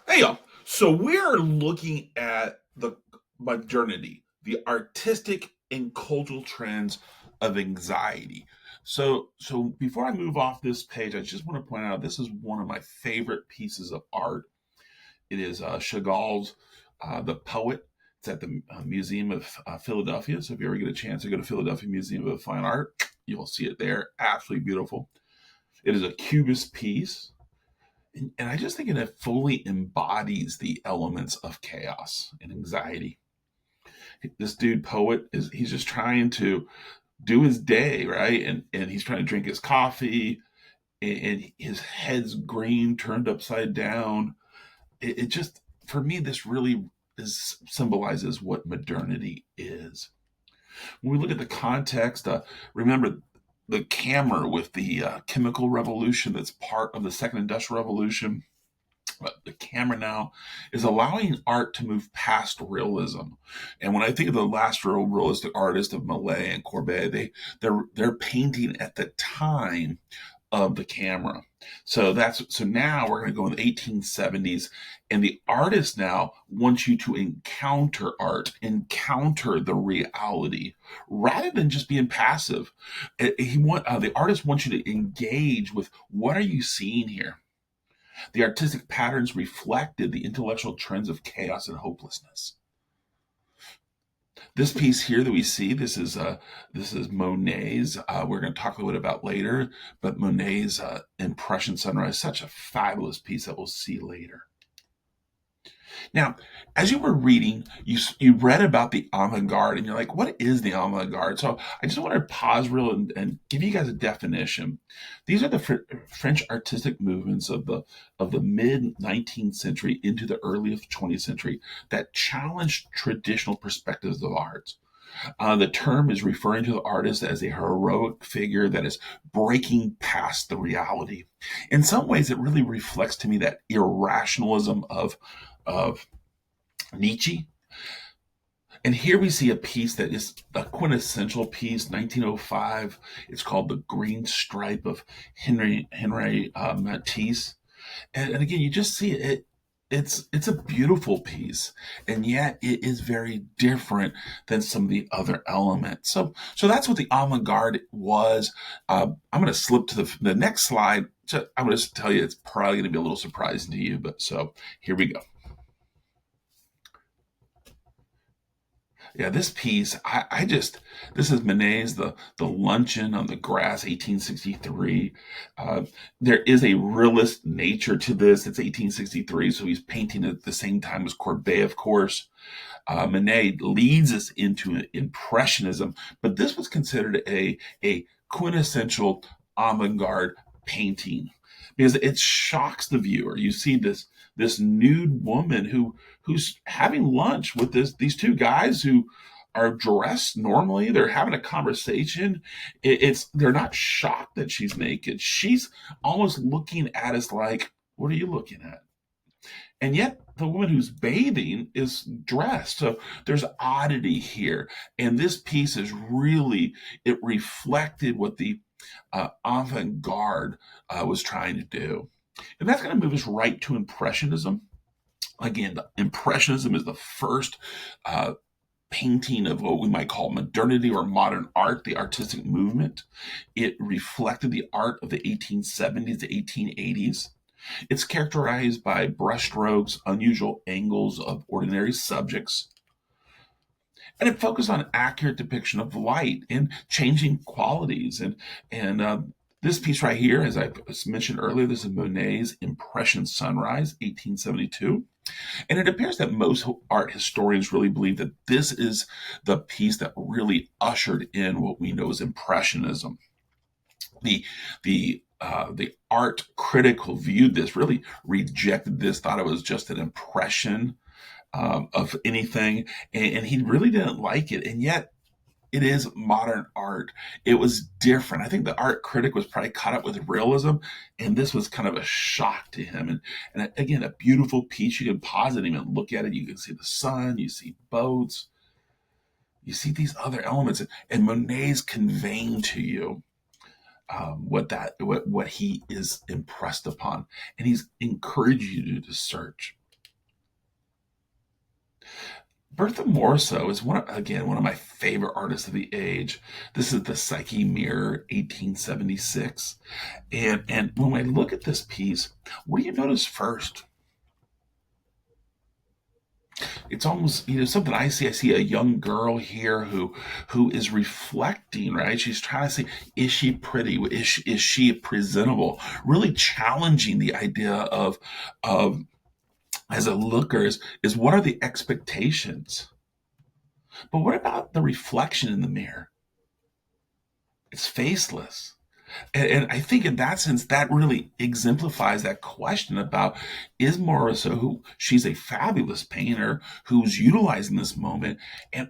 Hey, y'all. So we're looking at the modernity, the artistic and cultural trends of anxiety. So before I move off this page, I just want to point out this is one of my favorite pieces of art. It is Chagall's The Poet. It's at the Museum of Philadelphia. So if you ever get a chance to go to Philadelphia Museum of Fine Art, you'll see it there. Absolutely beautiful. It is a cubist piece. And I just think it fully embodies the elements of chaos and anxiety. This dude poet he's just trying to do his day, right? And he's trying to drink his coffee, and his head's green turned upside down. It just, for me, this really symbolizes what modernity is. When we look at the context, remember the camera with the chemical revolution that's part of the second industrial revolution. The camera now is allowing art to move past realism. And when I think of the last real realistic artists of Mallet and Courbet, they're painting at the time of the camera. So now we're going to go in the 1870s, and the artist now wants you to encounter art, encounter the reality, rather than just being passive. The artist wants you to engage with what are you seeing here. The artistic patterns reflected the intellectual trends of chaos and hopelessness. This piece here that we see, this is Monet's. We're going to talk a little bit about later, but Monet's Impression Sunrise, such a fabulous piece that we'll see later. Now, as you were reading, you read about the avant-garde, and you're like, "What is the avant-garde?" So I just want to pause real and give you guys a definition. These are the French artistic movements of the mid 19th century into the early 20th century that challenged traditional perspectives of art. The term is referring to the artist as a heroic figure that is breaking past the reality. In some ways, it really reflects to me that irrationalism of Nietzsche. And here we see a piece that is a quintessential piece, 1905. It's called The Green Stripe of Henry Matisse. And again, you just see it. It's a beautiful piece, and yet it is very different than some of the other elements. So that's what the avant-garde was. I'm going to slip to the next slide. So I'm going to tell you it's probably going to be a little surprising to you, but so here we go. Yeah, this piece, I just, this is Manet's the Luncheon on the Grass, 1863. Uh, there is a realist nature to this. It's 1863, so he's painting at the same time as Courbet, of course. Manet leads us into Impressionism, but this was considered a quintessential avant-garde painting because it shocks the viewer. You see this nude woman who's having lunch with these two guys who are dressed normally. They're having a conversation. They're not shocked that she's naked. She's almost looking at us like, "What are you looking at?" And yet the woman who's bathing is dressed. So there's oddity here. And this piece is really, it reflected what the avant-garde was trying to do. And that's going to move us right to Impressionism. Again, the Impressionism is the first painting of what we might call modernity or modern art, the artistic movement. It reflected the art of the 1870s to 1880s. It's characterized by brushstrokes, unusual angles of ordinary subjects, and it focused on accurate depiction of light and changing qualities. And this piece right here, as I mentioned earlier, this is Monet's Impression Sunrise, 1872. And it appears that most art historians really believe that this is the piece that really ushered in what we know as Impressionism. The art critic who viewed this really rejected this, thought it was just an impression of anything, and he really didn't like it. And yet, it is modern art. It was different. I think the art critic was probably caught up with realism, and this was kind of a shock to him. And again, a beautiful piece. You can pause it and even look at it. You can see the sun, you see boats, you see these other elements, and Monet's conveying to you what he is impressed upon, and he's encouraged you to search. Bertha Morisot is one of my favorite artists of the age. This is the Psyche Mirror, 1876. And when I look at this piece, what do you notice first? It's almost, something I see. I see a young girl here who is reflecting, right? She's trying to see, is she pretty? Is she presentable? Really challenging the idea of as a looker is what are the expectations? But what about the reflection in the mirror? It's faceless. And I think in that sense, that really exemplifies that question about, is Morissa, who she's a fabulous painter who's utilizing this moment. And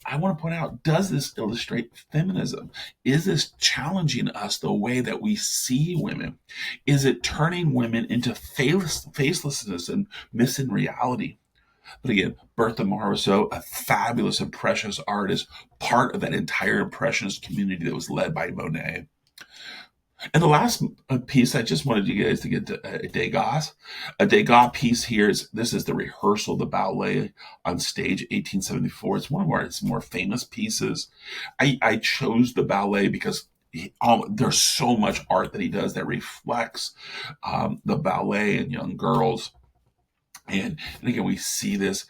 I want to point out, does this illustrate feminism? Is this challenging us the way that we see women? Is it turning women into facelessness and missing reality? But again, Bertha Morisot, a fabulous Impressionist artist, part of that entire Impressionist community that was led by Monet. And the last piece, I just wanted you guys to get to Degas. A Degas piece here is, this is the rehearsal of the ballet on stage, 1874. It's one of his more famous pieces. I chose the ballet because there's so much art that he does that reflects the ballet and young girls. And again, we see this.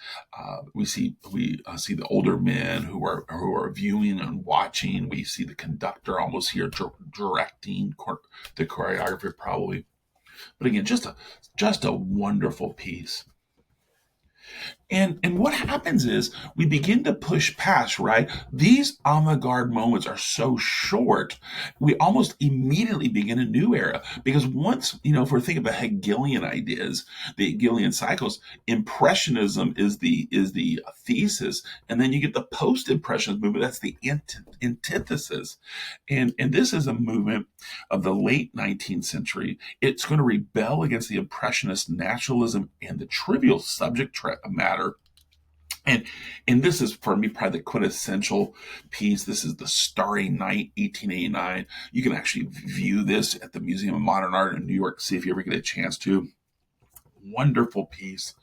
We see the older men who are viewing and watching. We see the conductor almost here directing the choreographer, probably. But again, just a wonderful piece. And what happens is we begin to push past, right? These avant-garde moments are so short, we almost immediately begin a new era. Because once, if we're thinking about Hegelian ideas, the Hegelian cycles, impressionism is the thesis, and then you get the post-impressionist movement, that's the antithesis. And this is a movement of the late 19th century. It's going to rebel against the impressionist naturalism and the trivial subject matter. And this is for me probably the quintessential piece. This is the Starry Night, 1889. You can actually view this at the Museum of Modern Art in New York City if you ever get a chance to. Wonderful piece.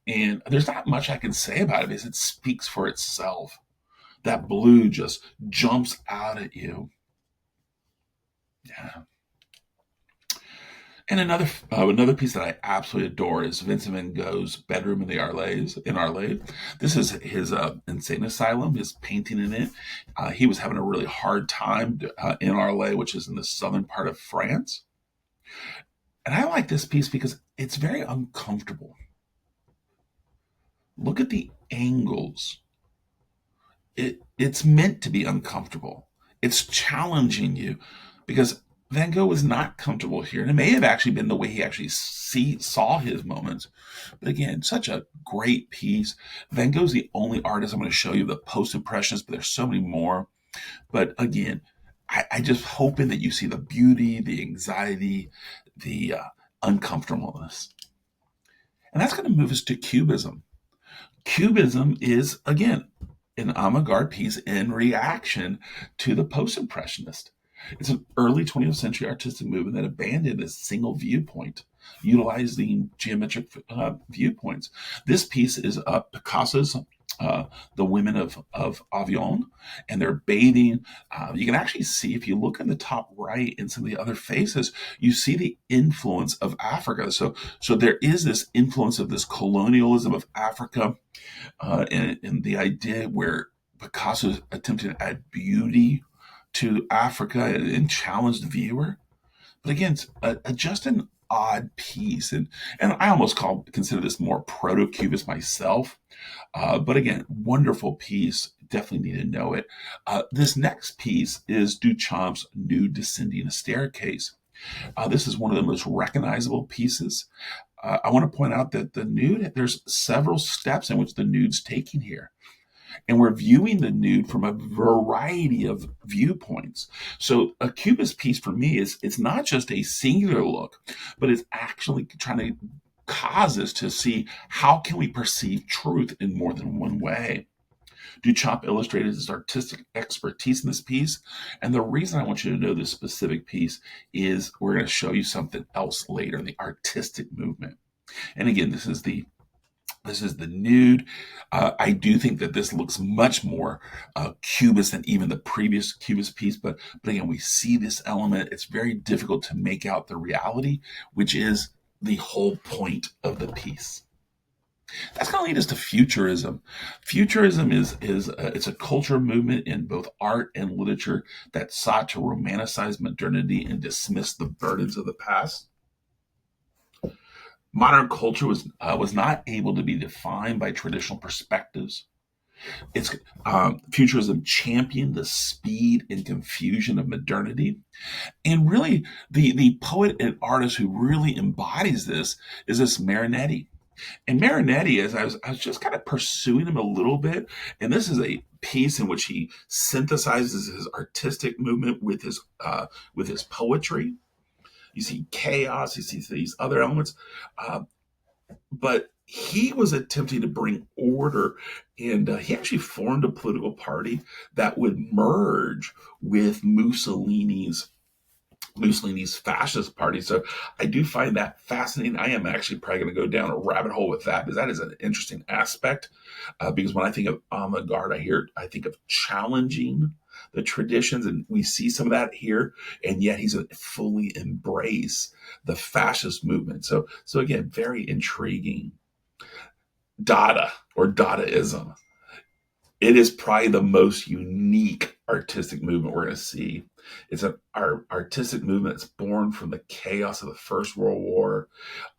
And there's not much I can say about it because it speaks for itself. That blue just jumps out at you. Yeah. And another piece that I absolutely adore is Vincent Van Gogh's Bedroom in the Arles in Arles. This is his insane asylum, his painting in it. He was having a really hard time in Arles, which is in the southern part of France. And I like this piece because it's very uncomfortable. Look at the angles. It's meant to be uncomfortable. It's challenging you because Van Gogh was not comfortable here, and it may have actually been the way he actually saw his moments. But again, such a great piece. Van Gogh's the only artist I'm going to show you the post-impressionists, but there's so many more. But again, I just hoping that you see the beauty, the anxiety, the uncomfortableness, and that's going to move us to Cubism. Cubism is, again, an avant garde piece in reaction to the post impressionist. It's an early 20th century artistic movement that abandoned a single viewpoint, utilizing geometric viewpoints. This piece is Picasso's The Women of Avignon, and they're bathing. You can actually see, if you look in the top right in some of the other faces, you see the influence of Africa. So there is this influence of this colonialism of Africa, and the idea where Picasso is attempting to add beauty to Africa and challenge the viewer. But again, it's just an odd piece, and I almost consider this more proto-cubist myself. But again, wonderful piece. Definitely need to know it. This next piece is Duchamp's Nude Descending a Staircase. This is one of the most recognizable pieces. I want to point out that the nude, there's several steps in which the nude's taking here. And we're viewing the nude from a variety of viewpoints. So a cubist piece for me is, it's not just a singular look, but it's actually trying to cause us to see how can we perceive truth in more than one way. Duchamp illustrated his artistic expertise in this piece. And the reason I want you to know this specific piece is we're going to show you something else later in the artistic movement. And again, this is the This is the nude. I do think that this looks much more cubist than even the previous cubist piece, but again, we see this element. It's very difficult to make out the reality, which is the whole point of the piece. That's going to lead us to futurism. Futurism is it's a culture movement in both art and literature that sought to romanticize modernity and dismiss the burdens of the past. Modern culture was not able to be defined by traditional perspectives. It's Futurism championed the speed and confusion of modernity, and really the poet and artist who really embodies this is this Marinetti. And Marinetti, as I was just kind of pursuing him a little bit, and this is a piece in which he synthesizes his artistic movement with his poetry. You see chaos, you see these other elements, uh, but he was attempting to bring order, and he actually formed a political party that would merge with Mussolini's fascist party. So I do find that fascinating. I am actually probably going to go down a rabbit hole with that because that is an interesting aspect. Because when I think of avant-garde, I think of challenging the traditions, and we see some of that here. And yet he's a fully embrace the fascist movement. So again, very intriguing. Dada or Dadaism. It is probably the most unique artistic movement we're going to see. It's an artistic movement that's born from the chaos of the First World War.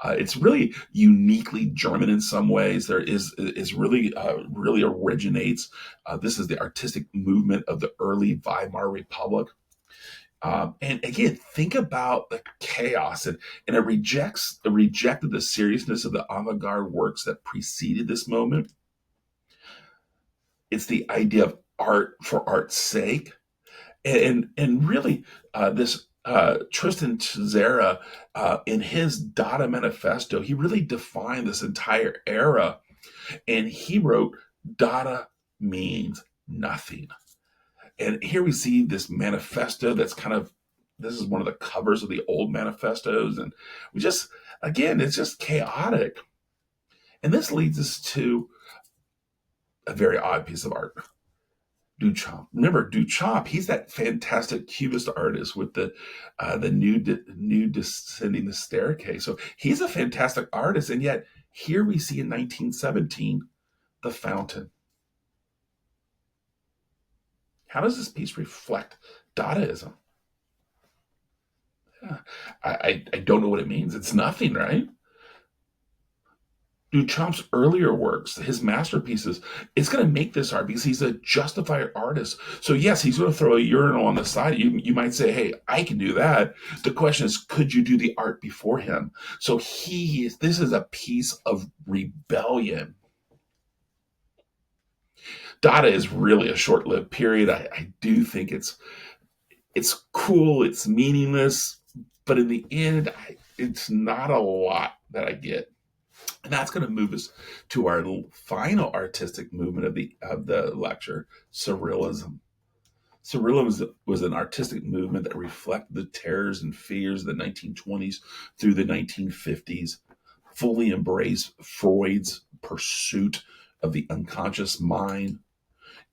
It's really uniquely German in some ways. There is really really originates. This is the artistic movement of the early Weimar Republic. And again, think about the chaos, and it rejected the seriousness of the avant-garde works that preceded this moment. It's the idea of art for art's sake, and really this Tristan Tzara in his Dada Manifesto, he really defined this entire era, and he wrote Dada means nothing. And here we see this manifesto that's kind of this is one of the covers of the old manifestos, and we just again it's just chaotic, and this leads us to a very odd piece of art. Duchamp. Remember Duchamp? He's that fantastic cubist artist with the new descending the staircase. So he's a fantastic artist, and yet here we see in 1917 the fountain. How does this piece reflect Dadaism? Yeah. I don't know what it means. It's nothing, right? Duchamp's earlier works, his masterpieces, it's going to make this art because he's a justified artist. So yes, he's going to throw a urinal on the side. You might say, "Hey, I can do that." The question is, could you do the art before him? So this is a piece of rebellion. Dada is really a short-lived period. I do think it's cool, it's meaningless, but in the end, it's not a lot that I get. And that's going to move us to our final artistic movement of the lecture, Surrealism. Surrealism was an artistic movement that reflected the terrors and fears of the 1920s through the 1950s, fully embraced Freud's pursuit of the unconscious mind.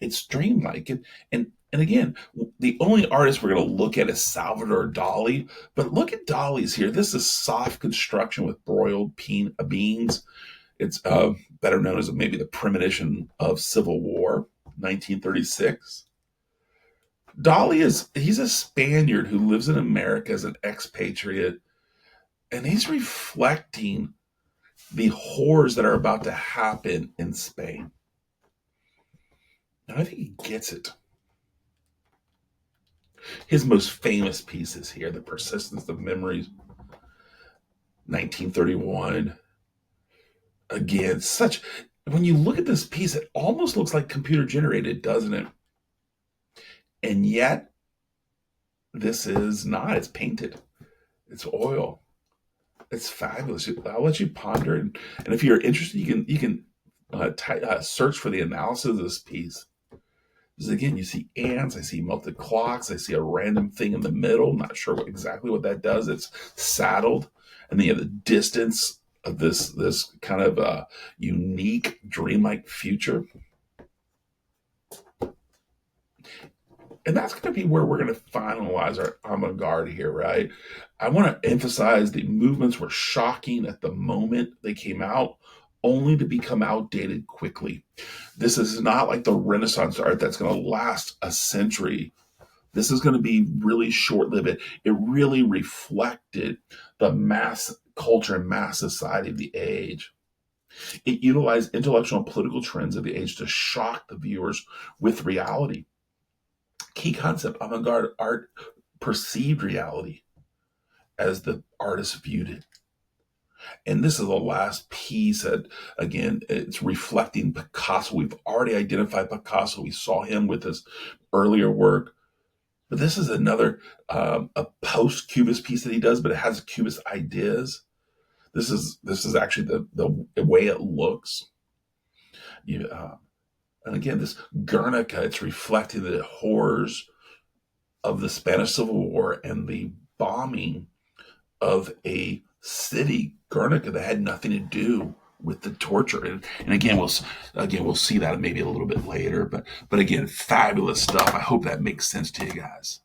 It's dreamlike, and again, the only artist we're going to look at is Salvador Dali. But look at Dali's here. This is soft construction with broiled beans. It's better known as maybe the premonition of Civil War, 1936. He's a Spaniard who lives in America as an expatriate, and he's reflecting the horrors that are about to happen in Spain. And I think he gets it. His most famous pieces here, The Persistence of Memories, 1931. Again, when you look at this piece, it almost looks like computer generated, doesn't it? And yet, this is not. It's painted. It's oil. It's fabulous. I'll let you ponder, and if you're interested, you can search for the analysis of this piece. Because again, you see ants, I see melted clocks, I see a random thing in the middle. Not sure exactly what that does. It's saddled, and then you have the distance of this kind of unique dreamlike future. And that's going to be where we're going to finalize our avant-garde here, right? I want to emphasize the movements were shocking at the moment they came out, only to become outdated quickly. This is not like the Renaissance art that's going to last a century. This is going to be really short-lived. It really reflected the mass culture and mass society of the age. It utilized intellectual and political trends of the age to shock the viewers with reality. Key concept: avant-garde art perceived reality as the artist viewed it. And this is the last piece that, again, it's reflecting Picasso. We've already identified Picasso. We saw him with his earlier work. But this is another a post-Cubist piece that he does, but it has Cubist ideas. This is actually the way it looks. You, and again, this Guernica, it's reflecting the horrors of the Spanish Civil War and the bombing of a city, Guernica, that had nothing to do with the torture. And again, we'll see that maybe a little bit later. But again, fabulous stuff. I hope that makes sense to you guys.